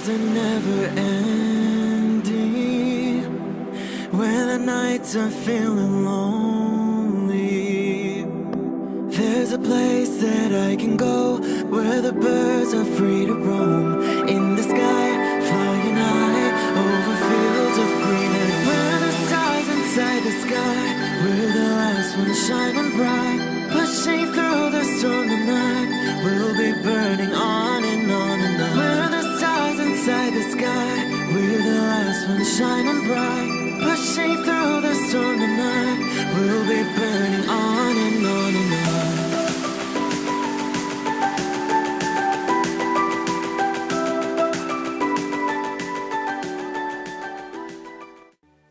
days are never ending, when the nights are feeling lonely. There's a place that I can go, where the birds are free to roam, in the sky, flying high, over fields of greenery. Where the stars inside the sky, we're the last ones shining bright, pushing through the storm tonight. We'll be burning on and on and on. We're the stars inside the sky, we're the last ones shining bright, pushing through the storm tonight. We'll be burning on and on and on.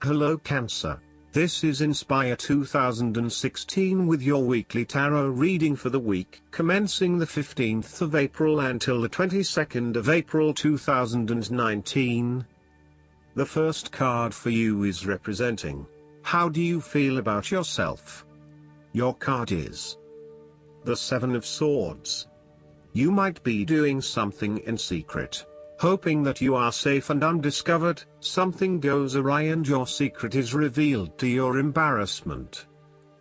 Hello Cancer. This is Inspire 2016 with your weekly tarot reading for the week commencing the 15th of April until the 22nd of April 2019. The first card for you is representing, how do you feel about yourself? Your card is the Seven of Swords. You might be doing something in secret, hoping that you are safe and undiscovered. Something goes awry and your secret is revealed to your embarrassment.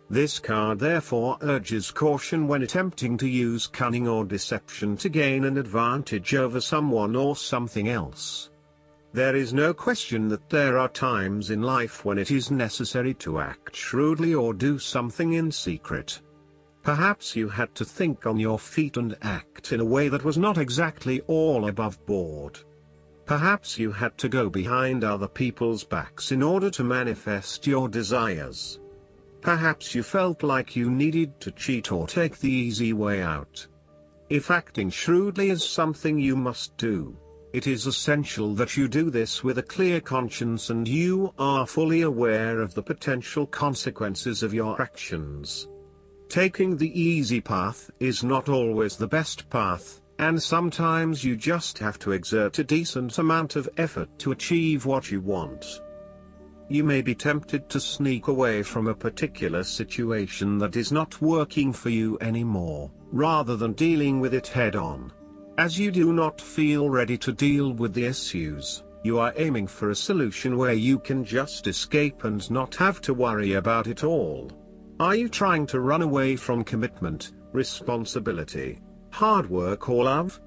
This card therefore urges caution when attempting to use cunning or deception to gain an advantage over someone or something else. There is no question that there are times in life when it is necessary to act shrewdly or do something in secret. Perhaps you had to think on your feet and act in a way that was not exactly all above board. Perhaps you had to go behind other people's backs in order to manifest your desires. Perhaps you felt like you needed to cheat or take the easy way out. If acting shrewdly is something you must do, it is essential that you do this with a clear conscience and you are fully aware of the potential consequences of your actions. Taking the easy path is not always the best path, and sometimes you just have to exert a decent amount of effort to achieve what you want. You may be tempted to sneak away from a particular situation that is not working for you anymore, rather than dealing with it head-on. As you do not feel ready to deal with the issues, you are aiming for a solution where you can just escape and not have to worry about it all. Are you trying to run away from commitment, responsibility, hard work or love?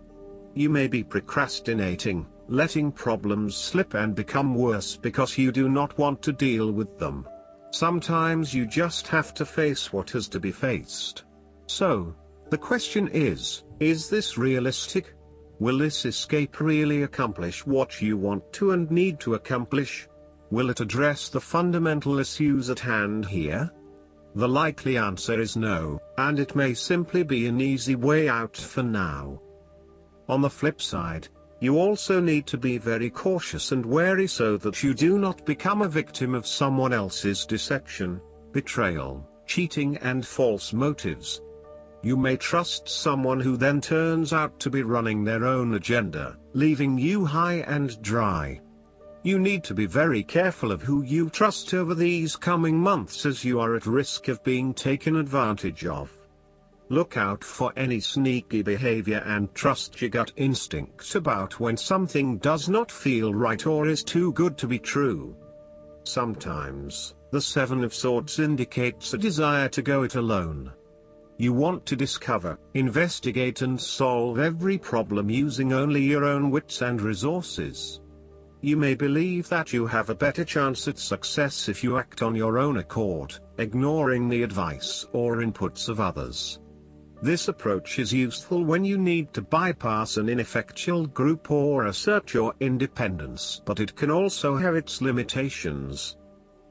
You may be procrastinating, letting problems slip and become worse because you do not want to deal with them. Sometimes you just have to face what has to be faced. So, the question is this realistic? Will this escape really accomplish what you want to and need to accomplish? Will it address the fundamental issues at hand here? The likely answer is no, and it may simply be an easy way out for now. On the flip side, you also need to be very cautious and wary so that you do not become a victim of someone else's deception, betrayal, cheating and false motives. You may trust someone who then turns out to be running their own agenda, leaving you high and dry. You need to be very careful of who you trust over these coming months as you are at risk of being taken advantage of. Look out for any sneaky behavior and trust your gut instincts about when something does not feel right or is too good to be true. Sometimes, the Seven of Swords indicates a desire to go it alone. You want to discover, investigate and solve every problem using only your own wits and resources. You may believe that you have a better chance at success if you act on your own accord, ignoring the advice or inputs of others. This approach is useful when you need to bypass an ineffectual group or assert your independence, but it can also have its limitations.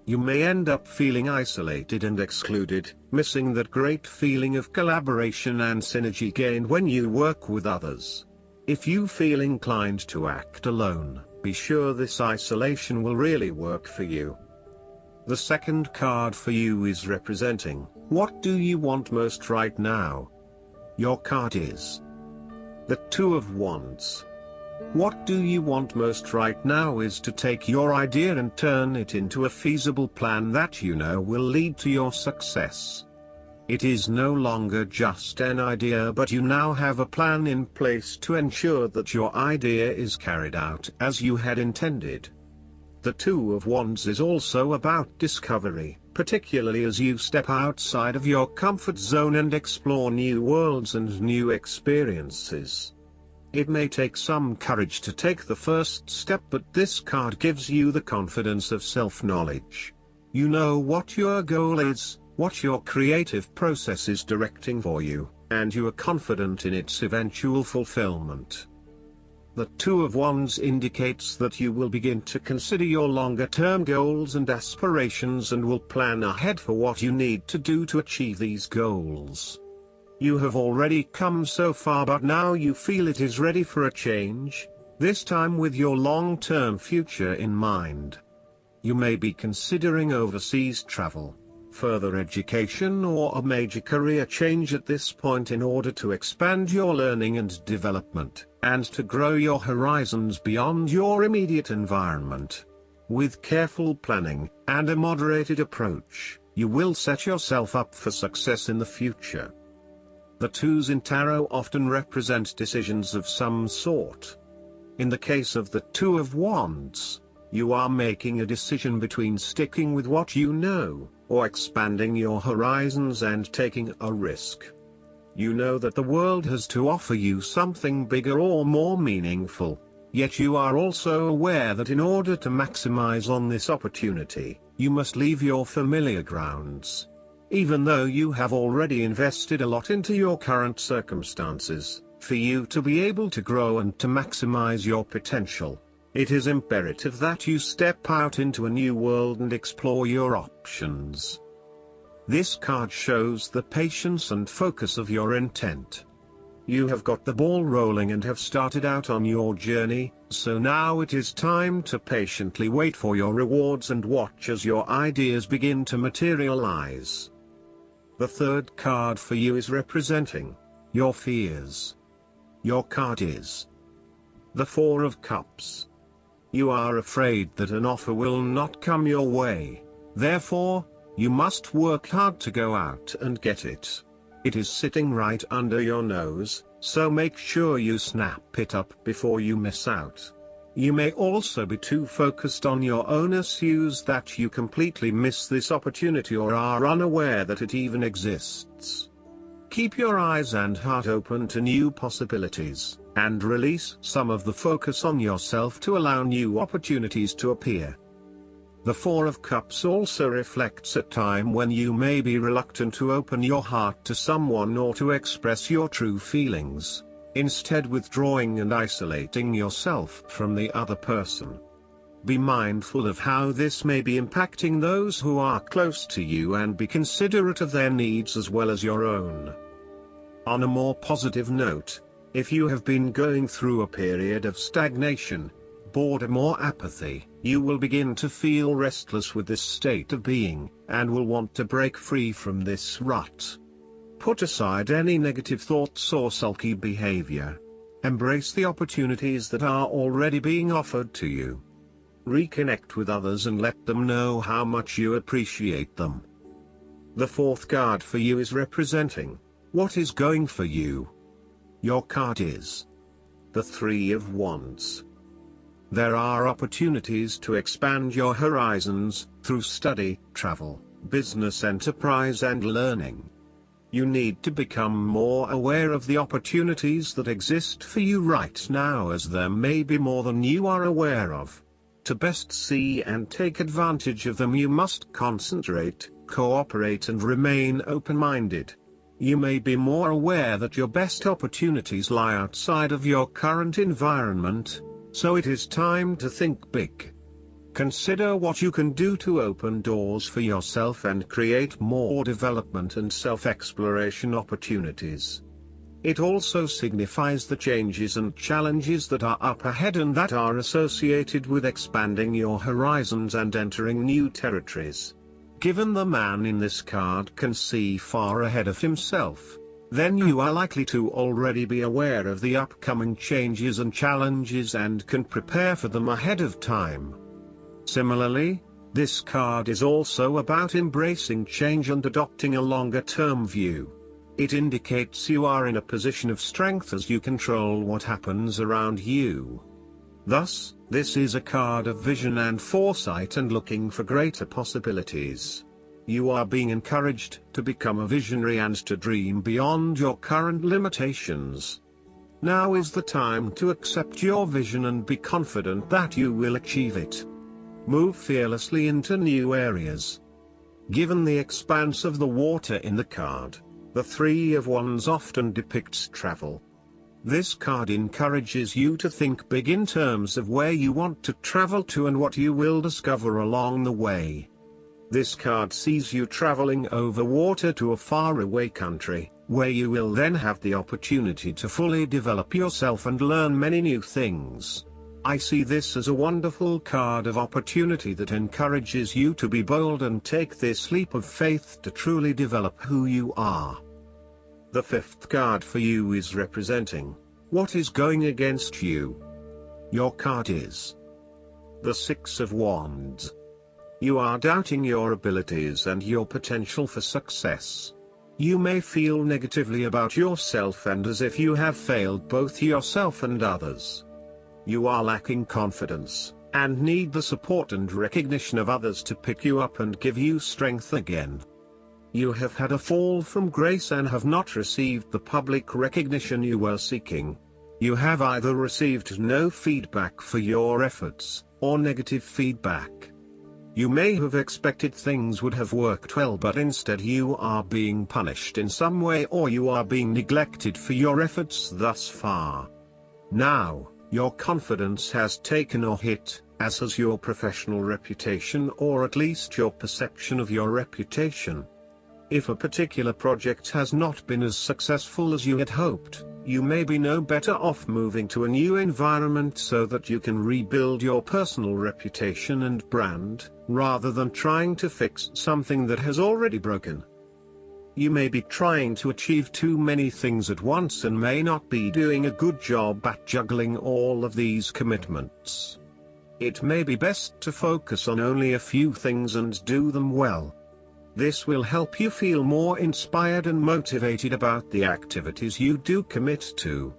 You may end up feeling isolated and excluded, missing that great feeling of collaboration and synergy gained when you work with others. If you feel inclined to act alone, be sure this isolation will really work for you. The second card for you is representing, what do you want most right now? Your card is the Two of Wands. What do you want most right now is to take your idea and turn it into a feasible plan that you know will lead to your success. It is no longer just an idea, but you now have a plan in place to ensure that your idea is carried out as you had intended. The Two of Wands is also about discovery, particularly as you step outside of your comfort zone and explore new worlds and new experiences. It may take some courage to take the first step, but this card gives you the confidence of self-knowledge. You know what your goal is, what your creative process is directing for you, and you are confident in its eventual fulfillment. The Two of Wands indicates that you will begin to consider your longer-term goals and aspirations and will plan ahead for what you need to do to achieve these goals. You have already come so far, but now you feel it is ready for a change, this time with your long-term future in mind. You may be considering overseas travel, further education, or a major career change at this point in order to expand your learning and development, and to grow your horizons beyond your immediate environment. With careful planning, and a moderated approach, you will set yourself up for success in the future. The twos in tarot often represent decisions of some sort. In the case of the Two of Wands, you are making a decision between sticking with what you know, or expanding your horizons and taking a risk. You know that the world has to offer you something bigger or more meaningful, yet you are also aware that in order to maximize on this opportunity, you must leave your familiar grounds. Even though you have already invested a lot into your current circumstances, for you to be able to grow and to maximize your potential, it is imperative that you step out into a new world and explore your options. This card shows the patience and focus of your intent. You have got the ball rolling and have started out on your journey, so now it is time to patiently wait for your rewards and watch as your ideas begin to materialize. The third card for you is representing your fears. Your card is the Four of Cups. You are afraid that an offer will not come your way, therefore, you must work hard to go out and get it. It is sitting right under your nose, so make sure you snap it up before you miss out. You may also be too focused on your own issues that you completely miss this opportunity or are unaware that it even exists. Keep your eyes and heart open to new possibilities, and release some of the focus on yourself to allow new opportunities to appear. The Four of Cups also reflects a time when you may be reluctant to open your heart to someone or to express your true feelings, instead withdrawing and isolating yourself from the other person. Be mindful of how this may be impacting those who are close to you and be considerate of their needs as well as your own. On a more positive note, if you have been going through a period of stagnation, boredom or apathy, you will begin to feel restless with this state of being, and will want to break free from this rut. Put aside any negative thoughts or sulky behavior. Embrace the opportunities that are already being offered to you. Reconnect with others and let them know how much you appreciate them. The fourth card for you is representing what is going for you. Your card is the Three of Wands. There are opportunities to expand your horizons through study, travel, business enterprise and learning. You need to become more aware of the opportunities that exist for you right now, as there may be more than you are aware of. To best see and take advantage of them, you must concentrate, cooperate and remain open-minded. You may be more aware that your best opportunities lie outside of your current environment, so it is time to think big. Consider what you can do to open doors for yourself and create more development and self-exploration opportunities. It also signifies the changes and challenges that are up ahead and that are associated with expanding your horizons and entering new territories. Given the man in this card can see far ahead of himself, then you are likely to already be aware of the upcoming changes and challenges and can prepare for them ahead of time. Similarly, This card is also about embracing change and adopting a longer-term view. It indicates you are in a position of strength as you control what happens around you. Thus, this is a card of vision and foresight and looking for greater possibilities. You are being encouraged to become a visionary and to dream beyond your current limitations. Now is the time to accept your vision and be confident that you will achieve it. Move fearlessly into new areas. Given the expanse of the water in the card, the Three of Wands often depicts travel. This card encourages you to think big in terms of where you want to travel to and what you will discover along the way. This card sees you traveling over water to a faraway country, where you will then have the opportunity to fully develop yourself and learn many new things. I see this as a wonderful card of opportunity that encourages you to be bold and take this leap of faith to truly develop who you are. The fifth card for you is representing what is going against you. Your card is the Six of Wands. You are doubting your abilities and your potential for success. You may feel negatively about yourself and as if you have failed both yourself and others. You are lacking confidence, and need the support and recognition of others to pick you up and give you strength again. You have had a fall from grace and have not received the public recognition you were seeking. You have either received no feedback for your efforts, or negative feedback. You may have expected things would have worked well, but instead you are being punished in some way or you are being neglected for your efforts thus far. Now, your confidence has taken a hit, as has your professional reputation or at least your perception of your reputation. If a particular project has not been as successful as you had hoped, you may be no better off moving to a new environment so that you can rebuild your personal reputation and brand, rather than trying to fix something that has already broken. You may be trying to achieve too many things at once and may not be doing a good job at juggling all of these commitments. It may be best to focus on only a few things and do them well. This will help you feel more inspired and motivated about the activities you do commit to.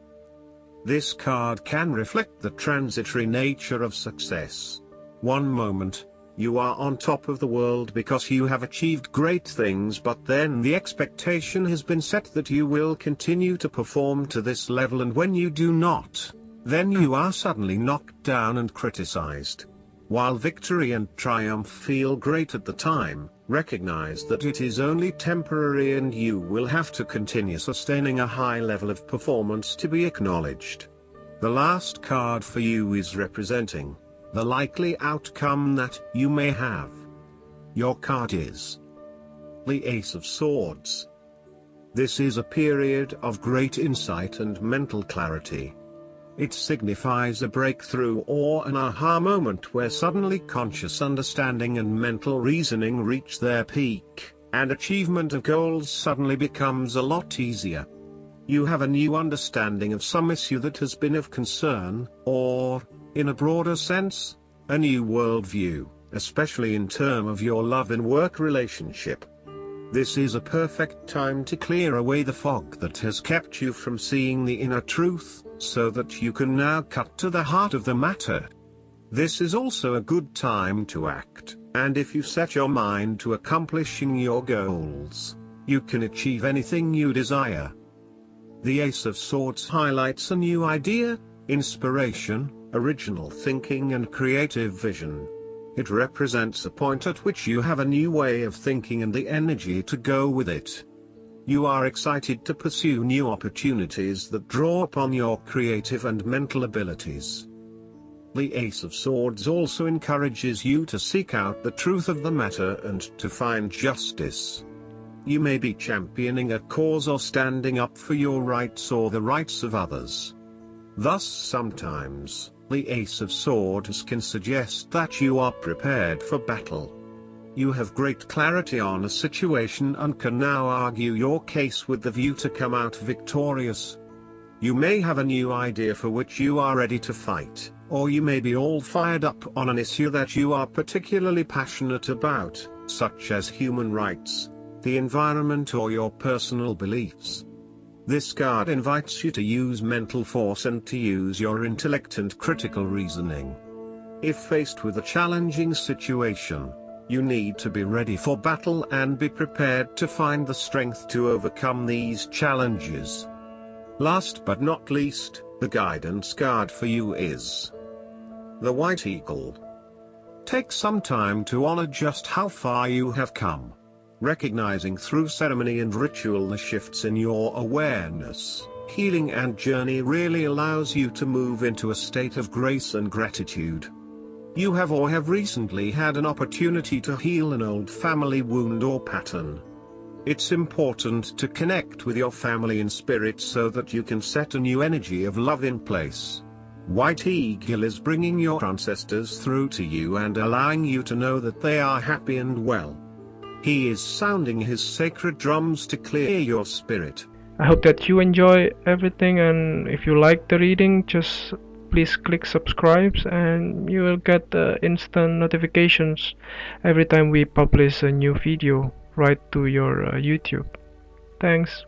This card can reflect the transitory nature of success. One moment, you are on top of the world because you have achieved great things, but then the expectation has been set that you will continue to perform to this level, and when you do not, then you are suddenly knocked down and criticized. While victory and triumph feel great at the time, recognize that it is only temporary and you will have to continue sustaining a high level of performance to be acknowledged. The last card for you is representing the likely outcome that you may have. Your card is the Ace of Swords. This is a period of great insight and mental clarity. It signifies a breakthrough or an aha moment where suddenly conscious understanding and mental reasoning reach their peak, and achievement of goals suddenly becomes a lot easier. You have a new understanding of some issue that has been of concern, or, in a broader sense, a new worldview, especially in terms of your love and work relationship. This is a perfect time to clear away the fog that has kept you from seeing the inner truth, so that you can now cut to the heart of the matter. This is also a good time to act, and if you set your mind to accomplishing your goals, you can achieve anything you desire. The Ace of Swords highlights a new idea, inspiration, original thinking and creative vision. It represents a point at which you have a new way of thinking and the energy to go with it. You are excited to pursue new opportunities that draw upon your creative and mental abilities. The Ace of Swords also encourages you to seek out the truth of the matter and to find justice. You may be championing a cause or standing up for your rights or the rights of others. Thus sometimes, the Ace of Swords can suggest that you are prepared for battle. You have great clarity on a situation and can now argue your case with the view to come out victorious. You may have a new idea for which you are ready to fight, or you may be all fired up on an issue that you are particularly passionate about, such as human rights, the environment, or your personal beliefs. This card invites you to use mental force and to use your intellect and critical reasoning. If faced with a challenging situation, you need to be ready for battle and be prepared to find the strength to overcome these challenges. Last but not least, the guidance card for you is the White Eagle. Take some time to honor just how far you have come, recognizing through ceremony and ritual the shifts in your awareness, healing and journey really allows you to move into a state of grace and gratitude. You have or have recently had an opportunity to heal an old family wound or pattern. It's important to connect with your family in spirit so that you can set a new energy of love in place. White Eagle is bringing your ancestors through to you and allowing you to know that they are happy and well. He is sounding his sacred drums to clear your spirit. I hope that you enjoy everything, and if you like the reading, just please click subscribe and you will get instant notifications every time we publish a new video right to your YouTube. Thanks.